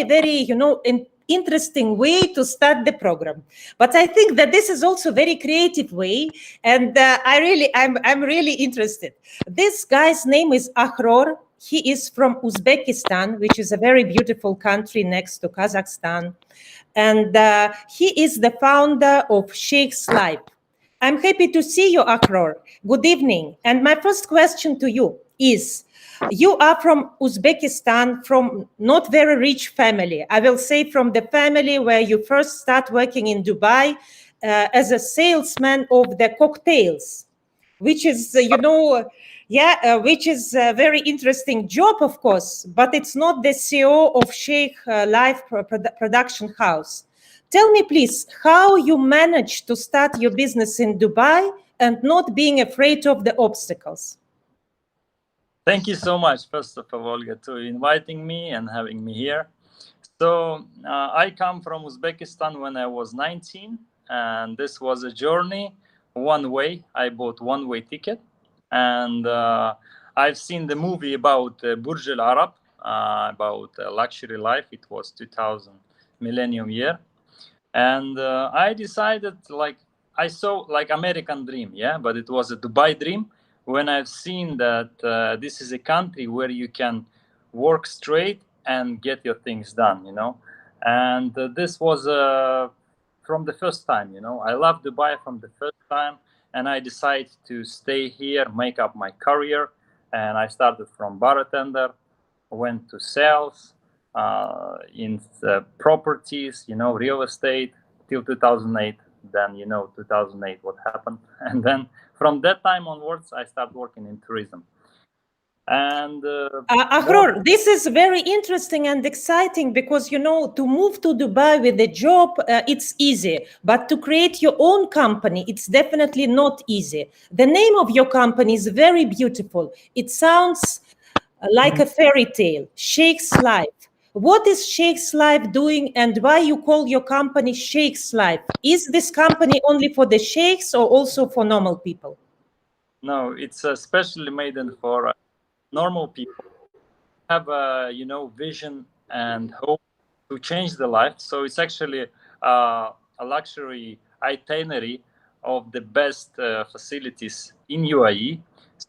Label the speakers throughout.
Speaker 1: very, interesting way to start the program. But I think that this is also very creative way, and I'm really interested. This guy's name is Ahror. He is from Uzbekistan, which is a very beautiful country next to Kazakhstan, and he is the founder of Sheikh's Life. I'm happy to see you, Ahror. Good evening. And my first question to you is, you are from Uzbekistan, from not very rich family. I will say from the family where you first start working in Dubai as a salesman of the cocktails, which is, which is a very interesting job, of course, but it's not the CEO of Sheikh Life Production House. Tell me, please, how you managed to start your business in Dubai and not being afraid of the obstacles.
Speaker 2: Thank you so much, first of all, Olga, to inviting me and having me here. So I come from Uzbekistan when I was 19, and this was a journey one way. I bought one-way ticket, and I've seen the movie about Burj Al Arab, about luxury life. It was 2000 millennium year. And I decided, like, I saw like American dream, yeah, but it was a Dubai dream. When I've seen that this is a country where you can work straight and get your things done, and this was from the first time, I love Dubai from the first time, and I decided to stay here, make up my career, and I started from bartender, went to sales, in properties, real estate till 2008. Then, 2008, what happened? And then from that time onwards, I started working in tourism. And
Speaker 1: Ahror, this is very interesting and exciting because, to move to Dubai with a job, it's easy. But to create your own company, it's definitely not easy. The name of your company is very beautiful. It sounds like a fairy tale, Sheikh's Life. What is Sheikh's Life doing, and why you call your company Sheikh's Life? Is this company only for the sheikhs or also for normal people?
Speaker 2: No, it's especially made for normal people. Have a vision and hope to change the life. So it's actually a luxury itinerary of the best facilities in UAE.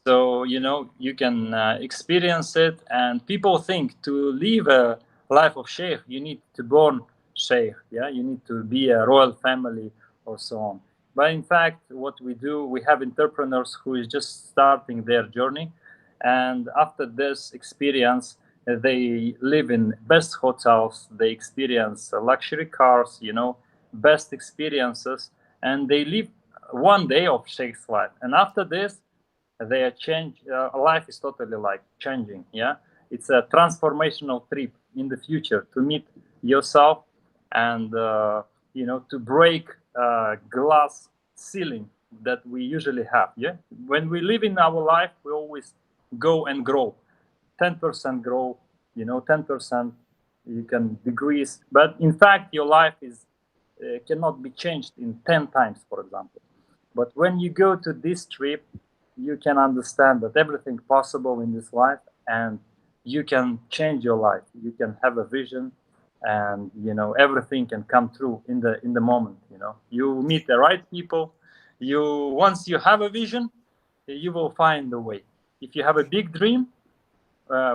Speaker 2: So you can experience it, and people think to live a life of sheikh, you need to born sheikh, yeah, you need to be a royal family or so on. But in fact, what we do, we have entrepreneurs who is just starting their journey, and after this experience, they live in best hotels, they experience luxury cars, best experiences, and they live one day of sheikh's life. And after this, their change life is totally like changing. Yeah, it's a transformational trip in the future to meet yourself and to break glass ceiling that we usually have. Yeah, when we live in our life, we always go and grow. 10% grow, 10% you can decrease, but in fact your life is cannot be changed in 10 times, for example. But when you go to this trip, you can understand that everything possible in this life, and you can change your life. You can have a vision, and everything can come true in the moment. You meet the right people. Once you have a vision, you will find a way. If you have a big dream,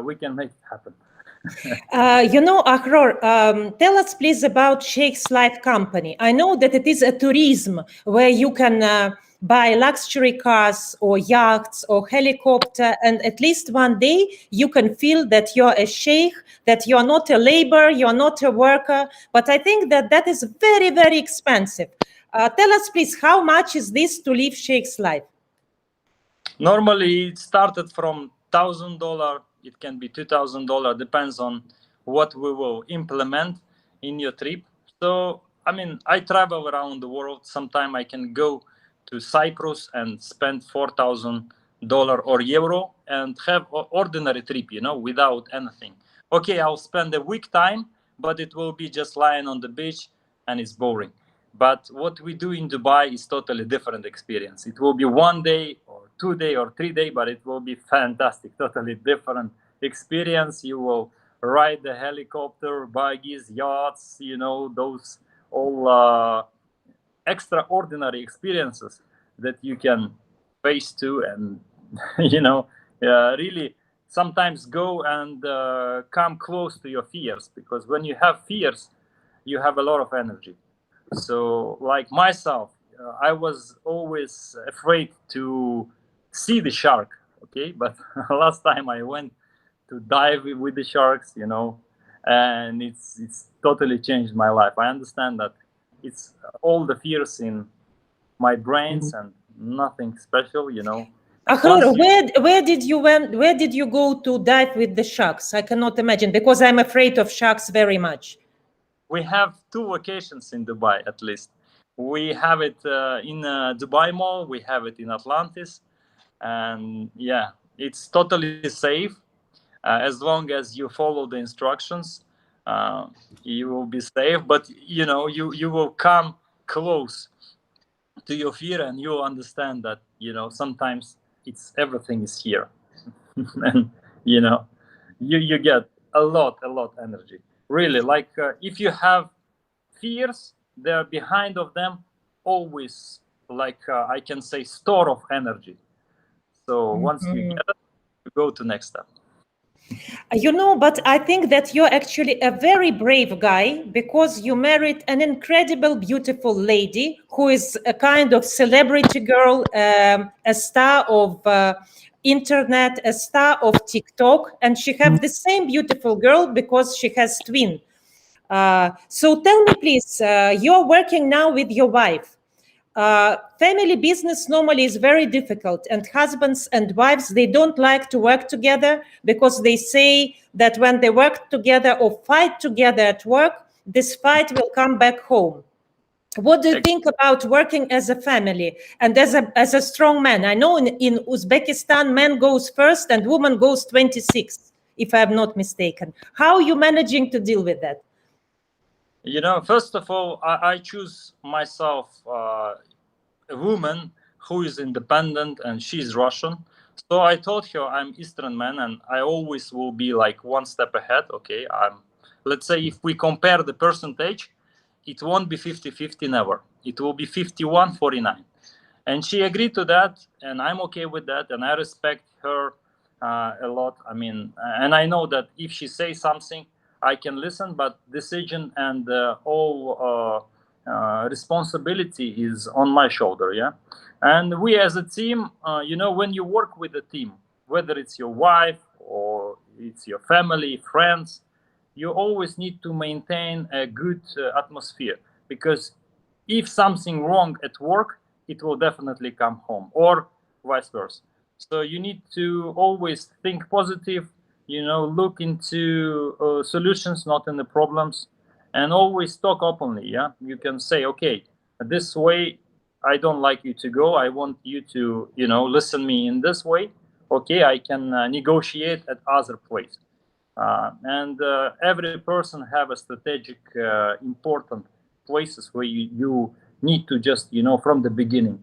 Speaker 2: we can make it happen.
Speaker 1: Ahror, tell us please about Sheikh's Life Company. I know that it is a tourism where you can buy luxury cars or yachts or helicopter, and at least one day you can feel that you're a sheikh, that you're not a laborer, you're not a worker. But I think that is very, very expensive. Tell us please, how much is this to live Sheikh's life?
Speaker 2: Normally, it started from $1,000. It can be $2,000, depends on what we will implement in your trip. So, I travel around the world. Sometimes I can go to Cyprus and spend $4,000 or euro and have an ordinary trip, without anything. Okay, I'll spend a week time, but it will be just lying on the beach and it's boring. But what we do in Dubai is totally different experience. It will be 1 day or 2 day or 3 day, but it will be fantastic, totally different experience. You will ride the helicopter, buggies, yachts, those all extraordinary experiences that you can face to, and really sometimes go and come close to your fears, because when you have fears, you have a lot of energy. So like myself, I was always afraid to see the shark, okay, but last time I went to dive with the sharks, and it's totally changed my life. I understand that it's all the fears in my brains and nothing special.
Speaker 1: Ahror, where did you go to dive with the sharks? I cannot imagine, because I'm afraid of sharks very much.
Speaker 2: We have 2 locations in Dubai, at least. We have it in Dubai Mall. We have it in Atlantis, and yeah, it's totally safe as long as you follow the instructions. You will be safe, but you will come close to your fear, and you'll understand that sometimes it's everything is here, and you get a lot energy. Really, like if you have fears, they're behind of them always, like I can say, store of energy. So once you get it, you go to next step.
Speaker 1: But I think that you're actually a very brave guy, because you married an incredible, beautiful lady who is a kind of celebrity girl, a star of internet, a star of TikTok, and she have the same beautiful girl because she has twin. So tell me, please, you're working now with your wife. Family business normally is very difficult, and husbands and wives, they don't like to work together, because they say that when they work together or fight together at work, this fight will come back home. What do you think about working as a family and as a strong man? I know in Uzbekistan, man goes first and woman goes 26, if I'm not mistaken. How are you managing to deal with that?
Speaker 2: First of all, I choose myself a woman who is independent, and she's Russian. So I told her I'm Eastern man, and I always will be like one step ahead. Okay, let's say if we compare the percentage, it won't be 50-50, never. It will be 51-49. And she agreed to that, and I'm okay with that, and I respect her a lot. I mean, and I know that if she says something, I can listen, but decision and all responsibility is on my shoulder, yeah. And we as a team, when you work with a team, whether it's your wife or it's your family, friends, you always need to maintain a good atmosphere, because if something wrong at work, it will definitely come home, or vice versa. So you need to always think positive, look into solutions, not in the problems, and always talk openly. Yeah, you can say, okay, this way I don't like you to go. I want you to, listen me in this way. Okay, I can negotiate at other place. And every person have a strategic, important places where you need to just, from the beginning,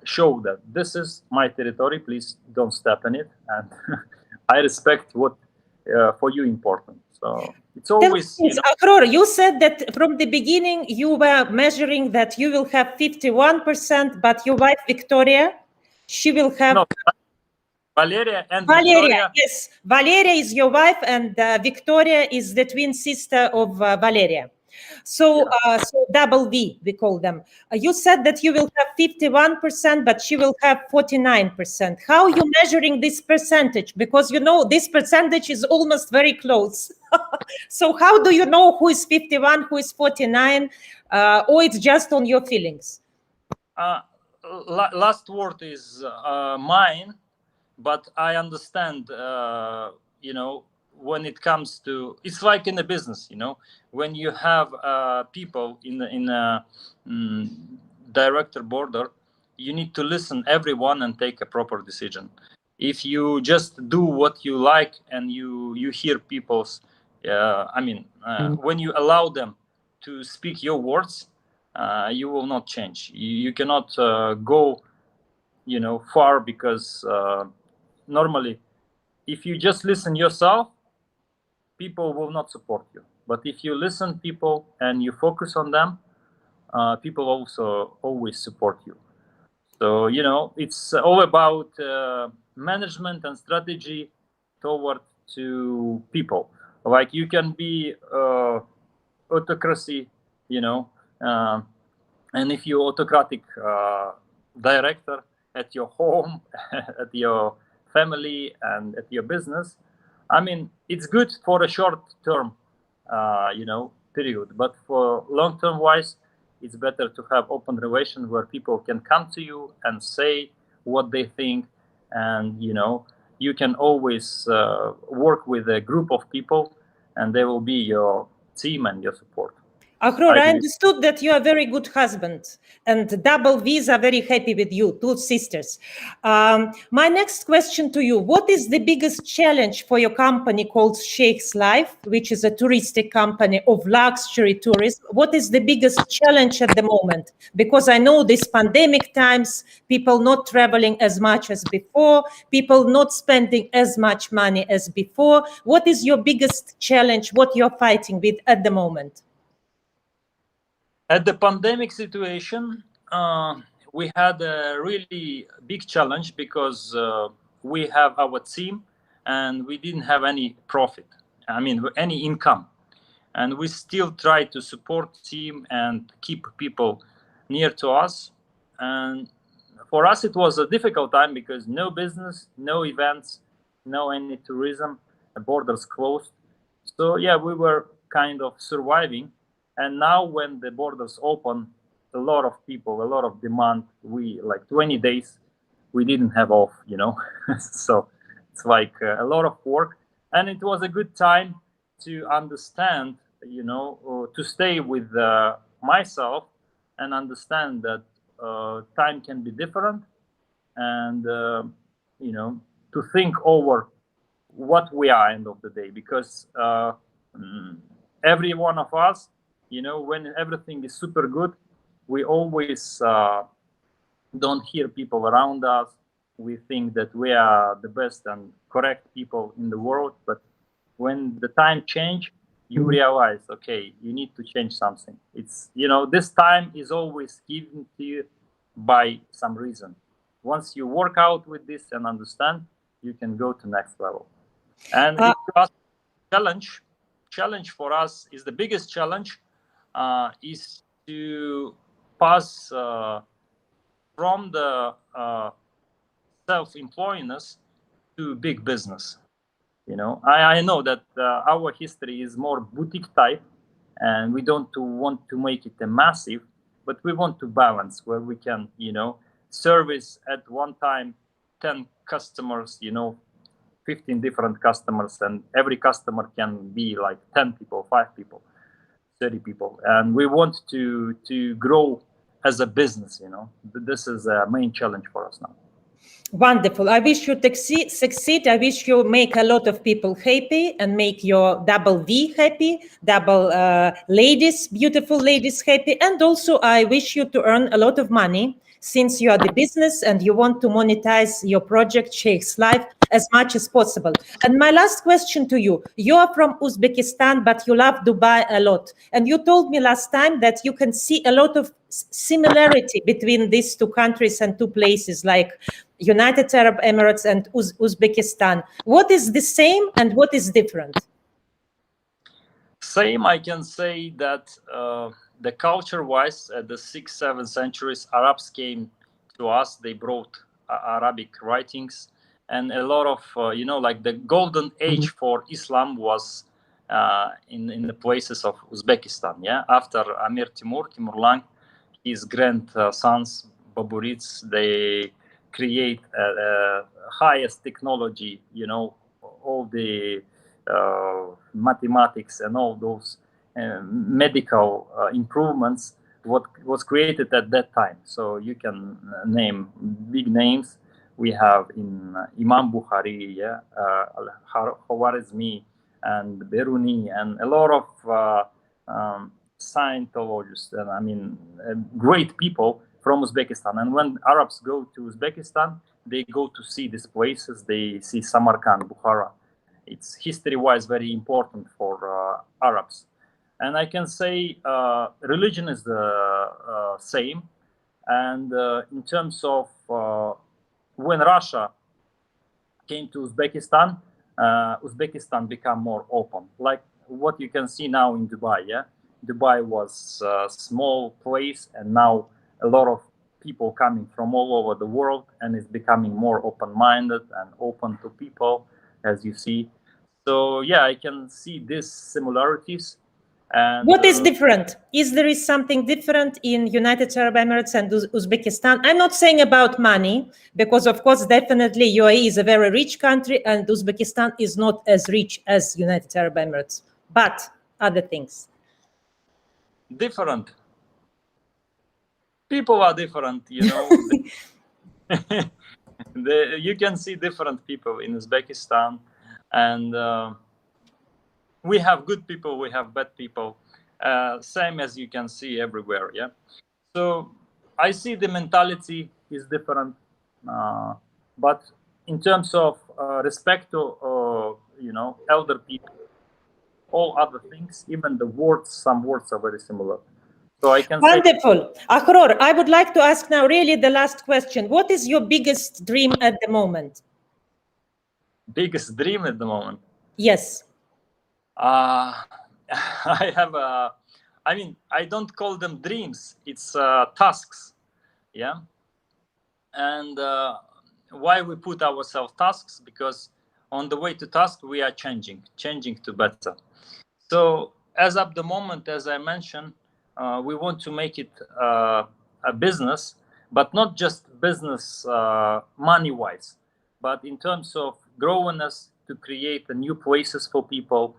Speaker 2: show that this is my territory. Please don't step in it, and I respect what for you important. So it's always.
Speaker 1: Ahror, you said that from the beginning you were measuring that you will have 51%, but your wife Victoria, she will have.
Speaker 2: No, Valeria and
Speaker 1: Valeria,
Speaker 2: Victoria.
Speaker 1: yes, Valeria is your wife, and Victoria is the twin sister of Valeria. So, so double V, we call them. You said that you will have 51%, but she will have 49%. How are you measuring this percentage? Because this percentage is almost very close. So how do you know who is 51, who is 49, or it's just on your feelings?
Speaker 2: Last word is mine, but I understand, when it comes to, it's like in a business, when you have people in a director border, you need to listen everyone and take a proper decision. If you just do what you like and you hear people's, when you allow them to speak your words, you will not change. You cannot go, far, because normally, if you just listen yourself, people will not support you. But if you listen people and you focus on them, people also always support you. So, it's all about management and strategy toward to people. Like you can be autocracy, and if you're autocratic director at your home, at your family, and at your business, I mean, it's good for a short term, period. But for long term wise, it's better to have open relation where people can come to you and say what they think, and you can always work with a group of people, and they will be your team and your support.
Speaker 1: Ahror, I understood that you are a very good husband, and Double V's are very happy with you, two sisters. My next question to you, what is the biggest challenge for your company called Sheikh's Life, which is a touristic company of luxury tourism? What is the biggest challenge at the moment? Because I know these pandemic times, people not traveling as much as before, people not spending as much money as before. What is your biggest challenge, what you're fighting with at the moment?
Speaker 2: At the pandemic situation, we had a really big challenge because we have our team and we didn't have any profit. I mean, any income. And we still try to support team and keep people near to us. And for us, it was a difficult time because no business, no events, no any tourism, the borders closed. So yeah, we were kind of surviving. And now when the borders open, a lot of people, a lot of demand, we like 20 days, we didn't have off, So it's like a lot of work. And it was a good time to understand, to stay with myself and understand that time can be different and, to think over what we are end of the day. Because every one of us, when everything is super good, we always don't hear people around us. We think that we are the best and correct people in the world. But when the time change, you realize, okay, you need to change something. It's, this time is always given to you by some reason. Once you work out with this and understand, you can go to next level. And challenge for us is the biggest challenge. Is to pass from the self-employedness to big business. I know that our history is more boutique type, and we don't want to make it a massive, but we want to balance where we can, service at one time 10 customers, 15 different customers, and every customer can be like 10 people, 5 people. 30 people, and we want to grow as a business. This is a main challenge for us now.
Speaker 1: Wonderful. I wish you succeed. I wish you make a lot of people happy and make your Double V happy, double ladies, beautiful ladies happy. And also I wish you to earn a lot of money, since you are the business and you want to monetize your project Sheikh's Life as much as possible. And my last question to you, you are from Uzbekistan, but you love Dubai a lot. And you told me last time that you can see a lot of similarity between these two countries and two places like United Arab Emirates and Uzbekistan. What is the same and what is different?
Speaker 2: Same, I can say that the culture-wise, the 6th, 7th centuries, Arabs came to us. They brought Arabic writings, and a lot of, like the golden age for Islam was in the places of Uzbekistan. Yeah, after Amir Timurlang, his grandsons, Baburids, they create highest technology. All the mathematics and all those medical improvements what was created at that time. So you can name big names. We have in Imam Bukhari, Khwarizmi, and Biruni, and a lot of Scientologists, and great people from Uzbekistan. And when Arabs go to Uzbekistan, they go to see these places. They see Samarkand, Bukhara, it's history-wise very important for Arabs. And I can say religion is the same. And in terms of when Russia came to Uzbekistan, Uzbekistan became more open. Like what you can see now in Dubai. Yeah, Dubai was a small place, and now a lot of people coming from all over the world, and it's becoming more open-minded and open to people, as you see. So yeah, I can see these similarities. And
Speaker 1: what is different? Is there something different in United Arab Emirates and Uzbekistan? I'm not saying about money, because of course, definitely UAE is a very rich country and Uzbekistan is not as rich as United Arab Emirates, but other things.
Speaker 2: Different. People are different, you know. You can see different people in Uzbekistan, and we have good people, we have bad people, same as you can see everywhere. Yeah, so I see the mentality is different, but in terms of respect to you know, elder people, all other things, even the words, some words are very similar. So I can
Speaker 1: wonderful. Akhror, I would like to ask now really the last question. What is your biggest dream at the moment?
Speaker 2: Biggest dream at the moment?
Speaker 1: Yes.
Speaker 2: I have I mean, I don't call them dreams, it's tasks. Yeah. And why we put ourselves tasks? Because on the way to task, we are changing to better. So as of the moment, as I mentioned, we want to make it a business, but not just business money-wise, but in terms of growing us, to create new places for people,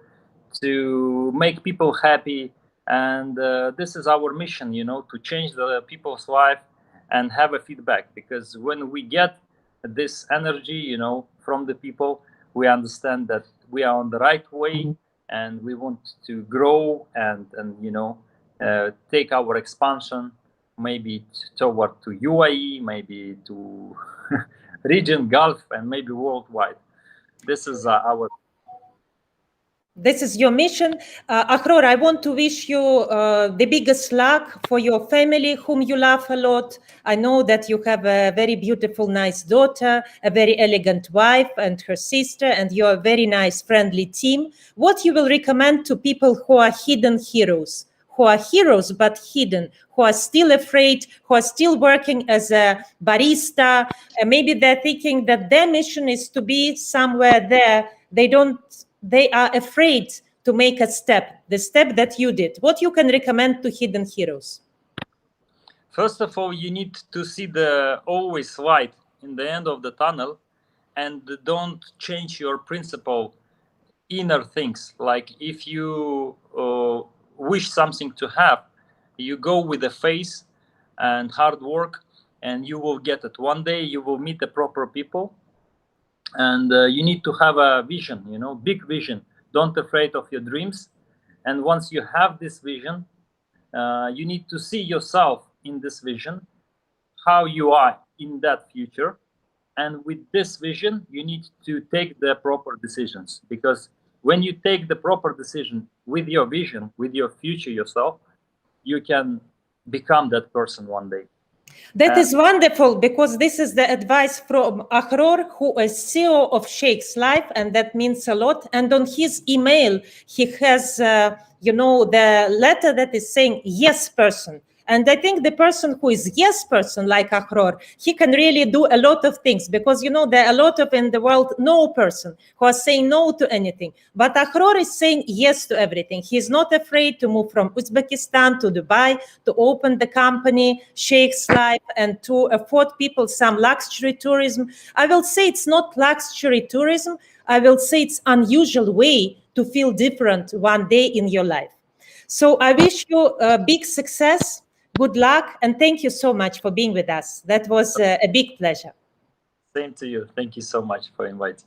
Speaker 2: to make people happy. And this is our mission, you know, to change the people's life and have a feedback. Because when we get this energy, you know, from the people, we understand that we are on the right way, and we want to grow and you know, take our expansion maybe toward to UAE, maybe to region Gulf, and maybe worldwide. This is our.
Speaker 1: This is your mission. Akhror, I want to wish you the biggest luck for your family, whom you love a lot. I know that you have a very beautiful, nice daughter, a very elegant wife and her sister, and you're a very nice, friendly team. What you will recommend to people who are hidden heroes, who are heroes but hidden, who are still afraid, who are still working as a barista, and maybe they're thinking that their mission is to be somewhere there. They are afraid to make a step, the step that you did. What you can recommend to hidden heroes?
Speaker 2: First of all, you need to see the always light in the end of the tunnel, and don't change your principle inner things. Like if you wish something to have, you go with the faith and hard work, and you will get it. One day you will meet the proper people. And you need to have a vision, you know, big vision. Don't afraid of your dreams. And once you have this vision, you need to see yourself in this vision, how you are in that future. And with this vision, you need to take the proper decisions. Because when you take the proper decision with your vision, with your future yourself, you can become that person one day.
Speaker 1: That is wonderful, because this is the advice from Akhror, who is CEO of Sheikh's Life, and that means a lot. And on his email, he has, you know, the letter that is saying yes person. And I think the person who is yes person, like Akhror, he can really do a lot of things, because, you know, there are a lot of in the world no person who are saying no to anything. But Akhror is saying yes to everything. He's not afraid to move from Uzbekistan to Dubai, to open the company, Sheikh's Life, and to afford people some luxury tourism. I will say it's not luxury tourism. I will say it's unusual way to feel different one day in your life. So I wish you a big success. Good luck, and thank you so much for being with us. That was a big pleasure.
Speaker 2: Same to you. Thank you so much for inviting.